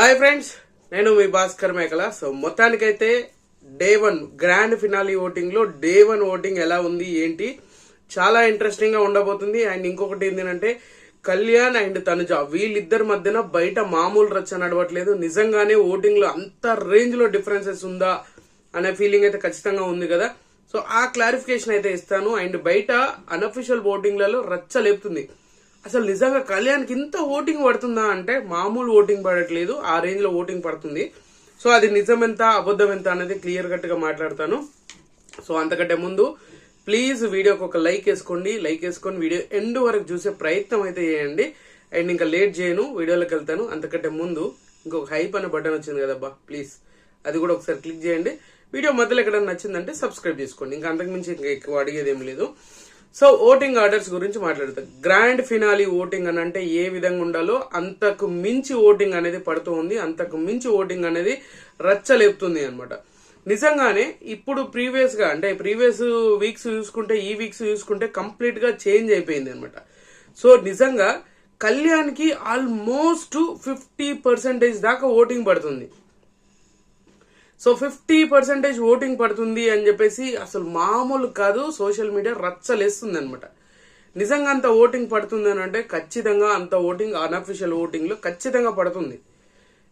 Hi friends, నేను మీ భాస్కర్ మేకల. So మొత్తానికైతే డే 1 గ్రాండ్ ఫినాలీ ఓటింగ్ లో డే 1 ఓటింగ్ ఎలా ఉంది ఏంటి చాలా ఇంట్రెస్టింగ్ గా ఉండబోతుంది. అండ్ ఇంకొకటి ఏంటంటే కళ్యాణ్ అండ్ తనుజ వీళ్ళిద్దరి మధ్యన బయట మామూలు రచ్చ నడవట్లేదు. నిజంగానే ఓటింగ్ లో అంత రేంజ్ లో డిఫరెన్సెస్ ఉందా అనే ఫీలింగ్ అయితే ఖచ్చితంగా ఉంది కదా. సో ఆ క్లారిఫికేషన్ అయితే ఇస్తాను. అండ్ బయట అన్అఫిషియల్ ఓటింగ్లలో రచ్చ లేపుతుంది. అసలు నిజంగా కళ్యాణ్కి ఇంత ఓటింగ్ పడుతుందా అంటే మామూలు ఓటింగ్ పడట్లేదు, ఆ రేంజ్ లో ఓటింగ్ పడుతుంది. సో అది నిజం ఎంత అబద్ధం ఎంత అనేది క్లియర్ కట్ గా మాట్లాడతాను. సో అంతకంటే ముందు ప్లీజ్ వీడియోకి ఒక లైక్ వేసుకోండి. లైక్ వేసుకొని వీడియో ఎండ్ వరకు చూసే ప్రయత్నం అయితే చేయండి. అండ్ ఇంకా లేట్ చేయను, వీడియోలోకి వెళ్తాను. అంతకంటే ముందు ఇంకొక హైప్ అనే బటన్ వచ్చింది కదబ్బా, ప్లీజ్ అది కూడా ఒకసారి క్లిక్ చేయండి. వీడియో మధ్యలో ఎక్కడైనా నచ్చిందంటే సబ్స్క్రైబ్ చేసుకోండి. ఇంకా అంతకుమించి ఇంకా ఎక్కువ అడిగేది ఏం లేదు. సో ఓటింగ్ ఆర్డర్స్ గురించి మాట్లాడతాం. గ్రాండ్ ఫినాలీ ఓటింగ్ అని అంటే ఏ విధంగా ఉండాలో అంతకు మించి ఓటింగ్ అనేది పడుతూ ఉంది. అంతకు మించి ఓటింగ్ అనేది రచ్చలేపుతుంది అనమాట. నిజంగానే ఇప్పుడు ప్రీవియస్ గా అంటే ప్రీవియస్ వీక్స్ చూసుకుంటే ఈ వీక్స్ చూసుకుంటే కంప్లీట్ గా చేంజ్ అయిపోయింది అనమాట. సో నిజంగా కళ్యాణ్ కి ఆల్మోస్ట్ 50% దాకా ఓటింగ్ పడుతుంది. సో 50% ఓటింగ్ పడుతుంది అని చెప్పేసి అసలు మామూలు కాదు, సోషల్ మీడియా రచ్చలేస్తుంది అనమాట. నిజంగా అంత ఓటింగ్ పడుతుంది అని అంటే ఖచ్చితంగా అంత ఓటింగ్ అన్అఫిషియల్ ఓటింగ్ లో ఖచ్చితంగా పడుతుంది.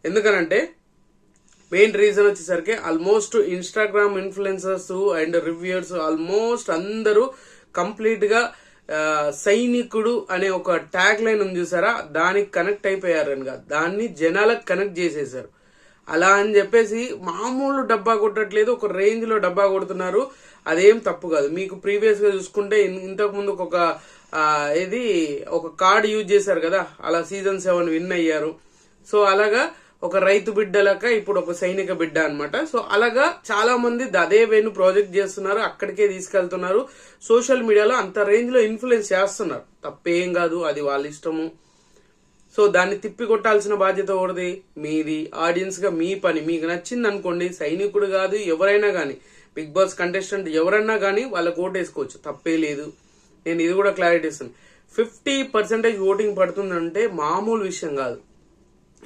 ఎందుకనంటే మెయిన్ రీజన్ వచ్చేసరికి almost Instagram influencers and reviewers almost అందరూ కంప్లీట్ గా సైనికుడు అనే ఒక ట్యాగ్ లైన్ ఉంది చూసారా, దానికి కనెక్ట్ అయిపోయారు అనగా దాన్ని జనాలకు కనెక్ట్ చేసేసారు. అలా అని చెప్పేసి మామూలు డబ్బా కొట్టట్లేదు, ఒక రేంజ్ లో డబ్బా కొడుతున్నారు. అదేం తప్పు కాదు. మీకు ప్రీవియస్ గా చూసుకుంటే ఇంతకు ముందు ఒక కార్డ్ యూజ్ చేశారు కదా, అలా సీజన్ 7 విన్ అయ్యారు. సో అలాగా ఒక రైతు బిడ్డలక ఇప్పుడు ఒక సైనిక బిడ్డ అనమాట. సో అలాగా చాలా మంది అదే వేను ప్రాజెక్ట్ చేస్తున్నారు, అక్కడికే తీసుకెళ్తున్నారు. సోషల్ మీడియాలో అంత రేంజ్ లో ఇన్ఫ్లుయెన్స్ చేస్తున్నారు. తప్పేం కాదు, అది వాళ్ళ ఇష్టము. సో దాన్ని తిప్పి కొట్టాల్సిన బాధ్యత ఎవరిది? మీది. ఆడియన్స్ గా మీ పని. మీకు నచ్చింది అనుకోండి, సైనికుడు కాదు ఎవరైనా గానీ, బిగ్ బాస్ కంటెస్టెంట్ ఎవరైనా గానీ వాళ్ళకి ఓటు వేసుకోవచ్చు, తప్పే లేదు. నేను ఇది కూడా క్లారిటీ ఇస్తాను. 50% ఓటింగ్ పడుతుందంటే మామూలు విషయం కాదు.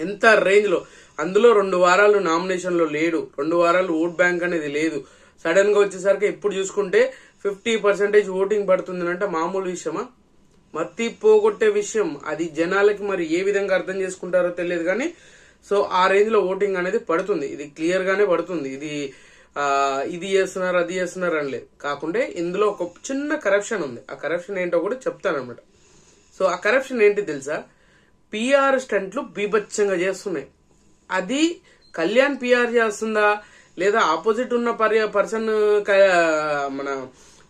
ఎంత రేంజ్ లో, అందులో 2 వారాలు నామినేషన్ లో లేడు, 2 వారాలు ఓట్ బ్యాంక్ అనేది లేదు. సడన్ గా వచ్చేసరికి ఎప్పుడు చూసుకుంటే 50% ఓటింగ్ పడుతుంది అంటే మామూలు విషయమా? మత్తి పోగొట్టే విషయం. అది జనాలకి మరి ఏ విధంగా అర్థం చేసుకుంటారో తెలియదు కానీ సో ఆ రేంజ్ లో ఓటింగ్ అనేది పడుతుంది. ఇది క్లియర్ గానే పడుతుంది. ఇది చేస్తున్నారు అది చేస్తున్నారు అని లేదు. కాకుండా ఇందులో ఒక చిన్న కరప్షన్ ఉంది. ఆ కరప్షన్ ఏంటో కూడా చెప్తానమాట. సో ఆ కరప్షన్ ఏంటి తెలుసా? పిఆర్ స్టంట్లు బీభత్సంగా చేస్తున్నాయి. అది కళ్యాణ్ పిఆర్ చేస్తుందా లేదా ఆపోజిట్ ఉన్న పర్సన్ మన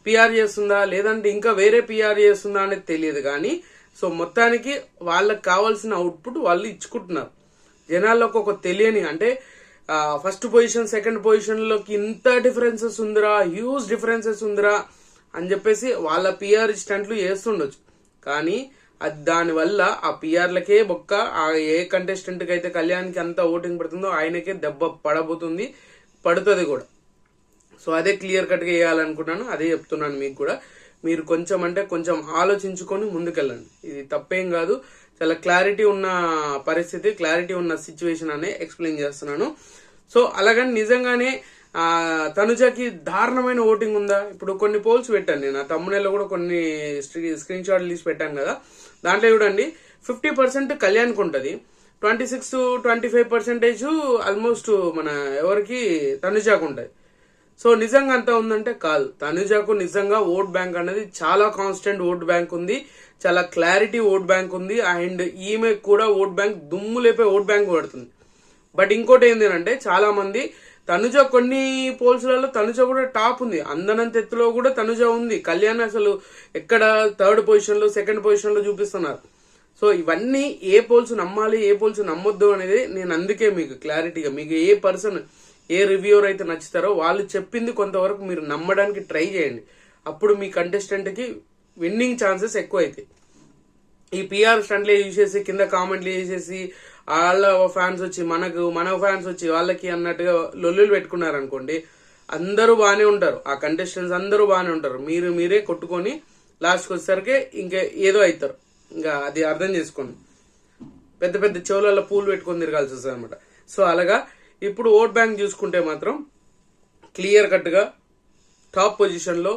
పిఆర్ చేస్తుందా లేదంటే ఇంకా వేరే పిఆర్ చేస్తుందా అనేది తెలియదు కానీ సో మొత్తానికి వాళ్ళకి కావాల్సిన అవుట్పుట్ వాళ్ళు ఇచ్చుకుంటున్నారు. జనాల్లోకి ఒక తెలియని అంటే ఫస్ట్ పొజిషన్ సెకండ్ పొజిషన్ లోకి ఇంత డిఫరెన్సెస్ ఉందిరా, హ్యూజ్ డిఫరెన్సెస్ ఉందిరా అని చెప్పేసి వాళ్ళ పిఆర్ స్టంట్లు చేస్తుండొచ్చు. కానీ అది దానివల్ల ఆ పిఆర్లకే బొక్క. ఏ కంటెస్టెంట్ కి అయితే కళ్యాణ్కి అంత ఓటింగ్ పడుతుందో ఆయనకే దెబ్బ పడబోతుంది, పడుతుంది కూడా. సో అదే క్లియర్ కట్ గా వేయాలనుకున్నాను, అదే చెప్తున్నాను మీకు కూడా. మీరు కొంచెం ఆలోచించుకొని ముందుకెళ్ళండి. ఇది తప్పేం కాదు, చాలా క్లారిటీ ఉన్న పరిస్థితి, క్లారిటీ ఉన్న సిచ్యువేషన్ అనే ఎక్స్ప్లెయిన్ చేస్తున్నాను. సో అలాగని నిజంగానే తనుజకి దారుణమైన ఓటింగ్ ఉందా? ఇప్పుడు కొన్ని పోల్స్ పెట్టాను నేను, ఆ తమ్మునేలో కూడా కొన్ని స్క్రీన్ షాట్లు తీసి పెట్టాను కదా. దాంట్లో చూడండి 50% కళ్యాణ్కి ఉంటుంది, 26-25% ఆల్మోస్ట్ మన ఎవరికి తనుజాకు ఉంటుంది. సో నిజంగా అంతా ఉందంటే కాదు. తనుజాకు నిజంగా ఓట్ బ్యాంక్ అనేది చాలా కాన్స్టెంట్ ఓట్ బ్యాంక్ ఉంది, చాలా క్లారిటీ ఓట్ బ్యాంక్ ఉంది. అండ్ ఈమె కూడా ఓట్ బ్యాంక్ దుమ్ము లేపే ఓట్ బ్యాంక్ పడుతుంది. బట్ ఇంకోటి ఏంటంటే చాలా మంది తనుజ కొన్ని పోల్స్లలో తనుజ కూడా టాప్ ఉంది, అందనంత ఎత్తులో కూడా తనుజ ఉంది. కళ్యాణ్ అసలు ఎక్కడ 3rd పొజిషన్ లో 2nd పొజిషన్ లో చూపిస్తున్నారు. సో ఇవన్నీ ఏ పోల్స్ నమ్మాలి ఏ పోల్స్ నమ్మొద్దు అనేది నేను అందుకే మీకు క్లారిటీగా, మీకు ఏ పర్సన్ ఏ రివ్యూర్ అయితే నచ్చుతారో వాళ్ళు చెప్పింది కొంతవరకు మీరు నమ్మడానికి ట్రై చేయండి. అప్పుడు మీ కంటెస్టెంట్ కి విన్నింగ్ ఛాన్సెస్ ఎక్కువ అవుతాయి. ఈ పిఆర్ స్టంట్లే చూసేసి కింద కామెంట్లు చేసేసి వాళ్ళ ఫ్యాన్స్ వచ్చి మన ఫ్యాన్స్ వచ్చి వాళ్ళకి అన్నట్టుగా లొల్లులు పెట్టుకున్నారనుకోండి, అందరూ బాగానే ఉంటారు, ఆ కంటెస్టెంట్స్ అందరూ బాగానే ఉంటారు. మీరే కొట్టుకొని లాస్ట్కి వచ్చేసరికి ఇంకా ఏదో అవుతారు. ఇంకా అది అర్థం చేసుకోండి. పెద్ద పెద్ద చెవులలో పూలు పెట్టుకొని తిరగాల్సి వస్తుంది అనమాట. సో అలాగా ఇప్పుడు ఓట్ బ్యాంక్ చూసుకుంటే మాత్రం క్లియర్ కట్ గా టాప్ పొజిషన్ లో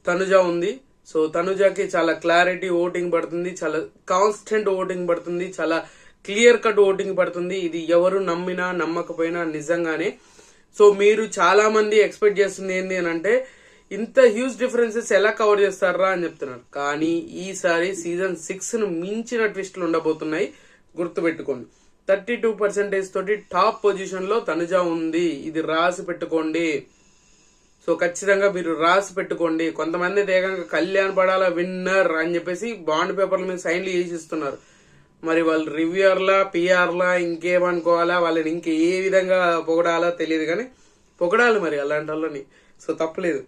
తనుజ ఉంది. సో తనుజకి చాలా క్లారిటీ ఓటింగ్ పడుతుంది, చాలా కాన్స్టెంట్ ఓటింగ్ పడుతుంది, చాలా క్లియర్ కట్ ఓటింగ్ పడుతుంది. ఇది ఎవరు నమ్మినా నమ్మకపోయినా నిజంగానే. సో మీరు చాలా మంది ఎక్స్పెక్ట్ చేస్తుంది ఏంటి అని అంటే ఇంత హ్యూజ్ డిఫరెన్సెస్ ఎలా కవర్ చేస్తారా అని చెప్తున్నారు. కానీ ఈసారి సీజన్ 6 ను మించిన ట్విస్టులు ఉండబోతున్నాయి, గుర్తుపెట్టుకోండి. 32% తోటి టాప్ పొజిషన్ లో తనుజ ఉంది. ఇది రాసి పెట్టుకోండి. సో ఖచ్చితంగా మీరు రాసి పెట్టుకోండి. కొంతమంది ఏకంగా కళ్యాణ్ పడాల విన్నర్ అని చెప్పేసి బాండ్ పేపర్ల మీద సైన్లు చేసి ఇస్తున్నారు. మరి వాళ్ళు రివ్యూర్లా పిఆర్లా ఇంకేమనుకోవాలా, వాళ్ళని ఇంకే ఏ విధంగా పొగడాలా తెలియదు, కానీ పొగడాలి మరి అలాంటి వాళ్ళని. సో తప్పలేదు.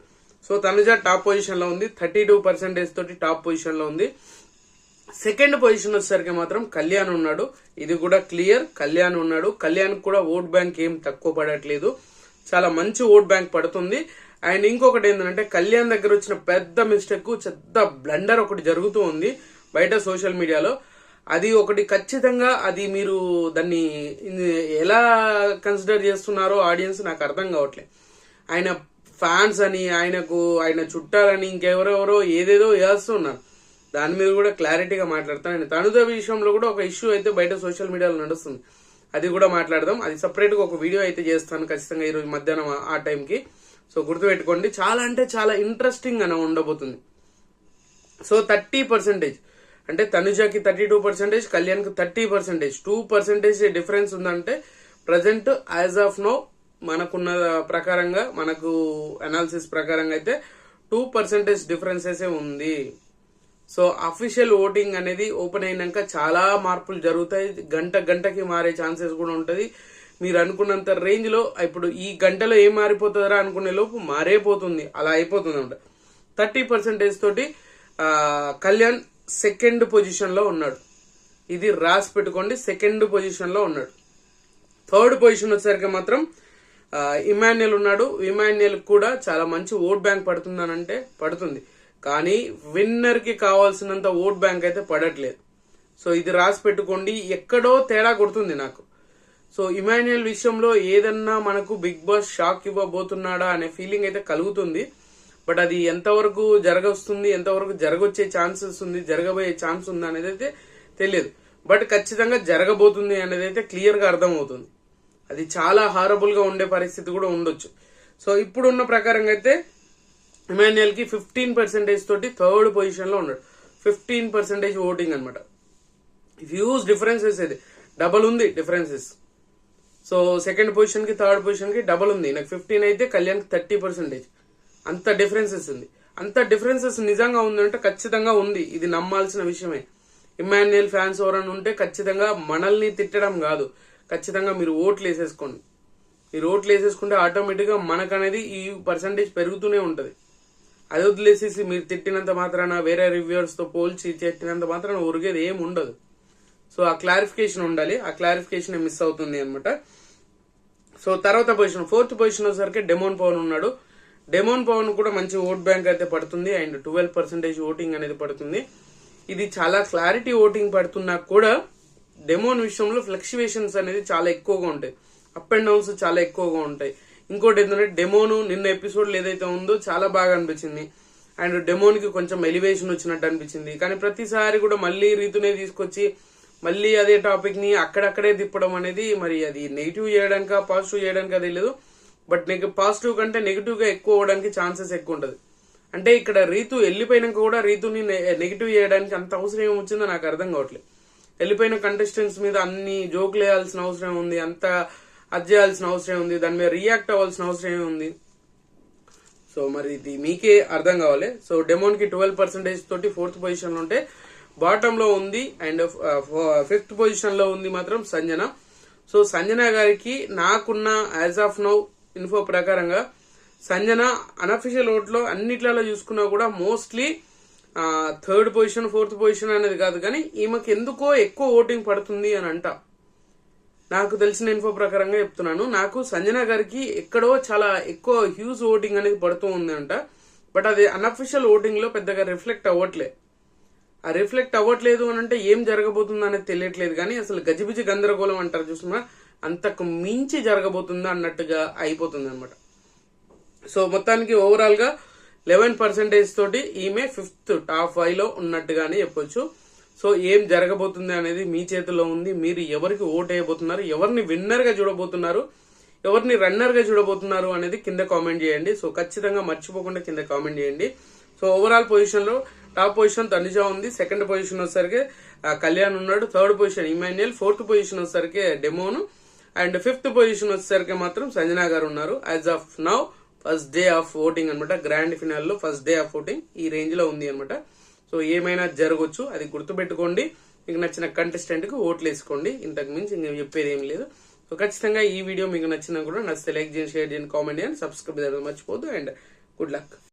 సో తనుజ టాప్ పొజిషన్ లో ఉంది, 32% తోటి టాప్ పొజిషన్ లో ఉంది. సెకండ్ పొజిషన్ వచ్చేసరికి మాత్రం కళ్యాణ్ ఉన్నాడు. ఇది కూడా క్లియర్, కళ్యాణ్ ఉన్నాడు. కళ్యాణ్ కూడా ఓట్ బ్యాంక్ ఏం తక్కువ పడట్లేదు, చాలా మంచి ఓట్ బ్యాంక్ పడుతుంది. అండ్ ఇంకొకటి ఏంటంటే కళ్యాణ్ దగ్గర వచ్చిన పెద్ద మిస్టేక్, పెద్ద బ్లండర్ ఒకటి జరుగుతూ ఉంది బయట సోషల్ మీడియాలో. అది ఒకటి ఖచ్చితంగా, అది మీరు దాన్ని ఎలా కన్సిడర్ చేస్తున్నారో ఆడియన్స్ నాకు అర్థం కావట్లేదు. ఆయన ఫ్యాన్స్ అని, ఆయన చుట్టాలని, ఇంకెవరెవరో ఏదేదో వేస్తున్నారు. దాని మీద కూడా క్లారిటీగా మాట్లాడతాను. నేను తనుజ విషయంలో కూడా ఒక ఇష్యూ అయితే బయట సోషల్ మీడియాలో నడుస్తుంది, అది కూడా మాట్లాడదాం. అది సపరేట్ గా ఒక వీడియో అయితే చేస్తాను ఖచ్చితంగా ఈరోజు మధ్యాహ్నం ఆ టైంకి. సో గుర్తుపెట్టుకోండి, చాలా అంటే చాలా ఇంట్రెస్టింగ్ అని ఉండబోతుంది. సో 30% అంటే తనుజకి 32%, కళ్యాణ్కి 30%, 2% డిఫరెన్స్ ఉందంటే ప్రజెంట్ యాజ్ ఆఫ్ నో మనకున్న ప్రకారంగా, మనకు అనాలిసిస్ ప్రకారంగా అయితే 2% డిఫరెన్సెస్ ఉంది. సో అఫీషియల్ ఓటింగ్ అనేది ఓపెన్ అయినాక చాలా మార్పులు జరుగుతాయి, గంటకి మారే ఛాన్సెస్ కూడా ఉంటది. మీరు అనుకున్నంత రేంజ్ లో ఇప్పుడు ఈ గంటలో ఏం మారిపోతుందా అనుకునే లోపు మారేపోతుంది, అలా అయిపోతుంది అనమాట. 30% తోటి కళ్యాణ్ సెకండ్ పొజిషన్ లో ఉన్నాడు. ఇది రాసి పెట్టుకోండి, సెకండ్ పొజిషన్ లో ఉన్నాడు. థర్డ్ పొజిషన్ వచ్చేసరికి మాత్రం ఇమాన్యుయల్ ఉన్నాడు. ఇమాన్యుయల్ కూడా చాలా మంచి ఓట్ బ్యాంక్ పడుతుందనంటే పడుతుంది, కానీ విన్నర్ కి కావాల్సినంత ఓట్ బ్యాంక్ అయితే పడట్లేదు. సో ఇది రాసి పెట్టుకోండి, ఎక్కడో తేడా కొడుతుంది నాకు. సో ఇమాన్యుయల్ విషయంలో ఏదన్నా మనకు బిగ్ బాస్ షాక్ ఇవ్వబోతున్నాడా అనే ఫీలింగ్ అయితే కలుగుతుంది. బట్ అది ఎంతవరకు జరగొస్తుంది, ఎంతవరకు జరగొచ్చే ఛాన్సెస్ ఉంది, జరగబోయే ఛాన్స్ ఉంది అనేది అయితే తెలియదు. బట్ ఖచ్చితంగా జరగబోతుంది అనేది అయితే క్లియర్ గా అర్థమవుతుంది. అది చాలా హారబుల్ గా ఉండే పరిస్థితి కూడా ఉండొచ్చు. సో ఇప్పుడున్న ప్రకారంగా అయితే ఇమాన్యుయల్ కి 15% తోటి థర్డ్ పొజిషన్ లో ఉన్నాడు. 15% ఓటింగ్ అనమాట. హ్యూజ్ డిఫరెన్సెస్, ఇది డబల్ ఉంది డిఫరెన్సెస్. సో సెకండ్ పొజిషన్ కి థర్డ్ పొజిషన్ కి డబల్ ఉంది. నాకు 15 అయితే కళ్యాణ్ కి 30%. అంత డిఫరెన్సెస్ ఉంది. అంత డిఫరెన్సెస్ నిజంగా ఉందంటే ఖచ్చితంగా ఉంది, ఇది నమ్మాల్సిన విషయమే. ఇమాన్యుయల్ ఫ్యాన్స్ ఎవరైనా ఉంటే ఖచ్చితంగా మనల్ని తిట్టడం కాదు, ఖచ్చితంగా మీరు ఓట్లు వేసేసుకోండి. మీరు ఓట్లు వేసేసుకుంటే ఆటోమేటిక్ గా మనకనేది ఈ పర్సంటేజ్ పెరుగుతూనే ఉంటది. అది వదిలేసేసి మీరు తిట్టినంత మాత్రాన, వేరే రివ్యూవర్స్ తో పోల్చి తిట్టినంత మాత్రాన ఒరిగేది ఏం ఉండదు. సో ఆ క్లారిఫికేషన్ ఉండాలి, ఆ క్లారిఫికేషన్ మిస్ అవుతుంది అనమాట. సో తర్వాత పొజిషన్, ఫోర్త్ పొజిషన్ వచ్చేసరికి డెమోన్ పవన్ ఉన్నాడు. డెమోన్ పవన్ కూడా మంచి ఓట్ బ్యాంక్ అయితే పడుతుంది, అండ్ 12% ఓటింగ్ అనేది పడుతుంది. ఇది చాలా క్లారిటీ ఓటింగ్ పడుతున్నా కూడా డెమోన్ విషయంలో ఫ్లక్చువేషన్స్ అనేది చాలా ఎక్కువగా ఉంటాయి, అప్ అండ్ డౌన్స్ చాలా ఎక్కువగా ఉంటాయి. ఇంకోటి ఏంటంటే డెమోను నిన్న ఎపిసోడ్లు ఏదైతే ఉందో చాలా బాగా అనిపించింది, అండ్ డెమోన్ కి కొంచెం ఎలివేషన్ వచ్చినట్టు అనిపించింది. కానీ ప్రతిసారి కూడా మళ్ళీ రీతునే తీసుకొచ్చి మళ్ళీ అదే టాపిక్ ని అక్కడక్కడే తిప్పడం అనేది, మరి అది నెగిటివ్ చేయడానికా పాజిటివ్ చేయడానికా తెలియదు. బట్ పాజిటివ్ కంటే నెగిటివ్ గా ఎక్కువ అవడానికి ఛాన్సెస్ ఎక్కువ ఉంటది. అంటే ఇక్కడ రీతు వెళ్ళిపోయినాక కూడా రీతుని నెగిటివ్ చేయడానికి అంత అవసరం ఏమొచ్చిందో నాకు అర్థం కావట్లేదు. వెళ్ళిపోయిన కంటెస్టెంట్స్ మీద అన్ని జోకులు వేయాల్సిన అవసరం ఉంది, అంత అది చేయాల్సిన అవసరం ఉంది, దాని మీద రియాక్ట్ అవ్వాల్సిన అవసరం ఉంది. సో మరి ఇది మీకే అర్థం కావాలి. సో డెమోన్ కి 12% తోటి ఫోర్త్ పొజిషన్ లో ఉంటే, బాటమ్ లో ఉంది అండ్ ఫిఫ్త్ పొజిషన్ లో ఉంది మాత్రం సంజన. సో సంజన గారికి నాకున్న యాజ్ ఆఫ్ నౌ ఇన్ఫో ప్రకారంగా సంజన అనఫిషియల్ ఓట్లో అన్నిట్లలో చూసుకున్నా కూడా mostly third position fourth position అనేది కాదు, కానీ ఈమెకి ఎందుకో ఎక్కువ ఓటింగ్ పడుతుంది అని అంట. నాకు తెలిసిన ఇన్ఫో ప్రకారంగా చెప్తున్నాను, నాకు సంజన గారికి ఎక్కడో చాలా ఎక్కువ హ్యూజ్ ఓటింగ్ అనేది పడుతూ ఉంది అంట. బట్ అది అన్అఫిషియల్ ఓటింగ్ లో పెద్దగా రిఫ్లెక్ట్ అవ్వట్లే. రిఫ్లెక్ట్ అవ్వట్లేదు అని అంటే ఏం జరగబోతుందో అనేది తెలియట్లేదు, కానీ అసలు గజిబిజి గందరగోళం అంటారు చూస్తున్నా, అంతకు మించి జరగబోతుందా అన్నట్టుగా అయిపోతుంది అనమాట. సో మొత్తానికి ఓవరాల్ గా 11% తోటి ఈమె 5th టాప్ 5 లో ఉన్నట్టుగానే చెప్పొచ్చు. సో ఏం జరగబోతుంది అనేది మీ చేతిలో ఉంది. మీరు ఎవరికి ఓట్ వేయబోతున్నారు, ఎవరిని విన్నర్ గా చూడబోతున్నారు, ఎవరిని రన్నర్ గా చూడబోతున్నారు అనేది కింద కామెంట్ చేయండి. సో ఖచ్చితంగా మర్చిపోకుండా కింద కామెంట్ చేయండి. సో ఓవరాల్ పొజిషన్ లో టాప్ పొజిషన్ తనుజ ఉంది, సెకండ్ పొజిషన్ వచ్చేసరికి కళ్యాణ్ ఉన్నాడు, third position Emmanuel, fourth position వచ్చేసరికి డెమోను, అండ్ 5th పొజిషన్ వచ్చేసరికి మాత్రం సంజనా గారు ఉన్నారు. As of now first day of voting అనమాట, గ్రాండ్ ఫినాల్ లో ఫస్ట్ డే ఆఫ్ ఓటింగ్ ఈ రేంజ్ లో ఉంది అనమాట. సో ఏమైనా జరగవచ్చు, అది గుర్తుపెట్టుకోండి. మీకు నచ్చిన కంటెస్టెంట్ కు ఓట్లు వేసుకోండి, ఇంతకు మించి నేను చెప్పేది ఏం లేదు. సో ఖచ్చితంగా ఈ వీడియో మీకు నచ్చినా కూడా నచ్చితే లైక్ చేయండి, షేర్ చేయండి, కామెంట్ చేయండి, సబ్స్క్రైబ్ చేయడం మర్చిపోద్దు. And good luck.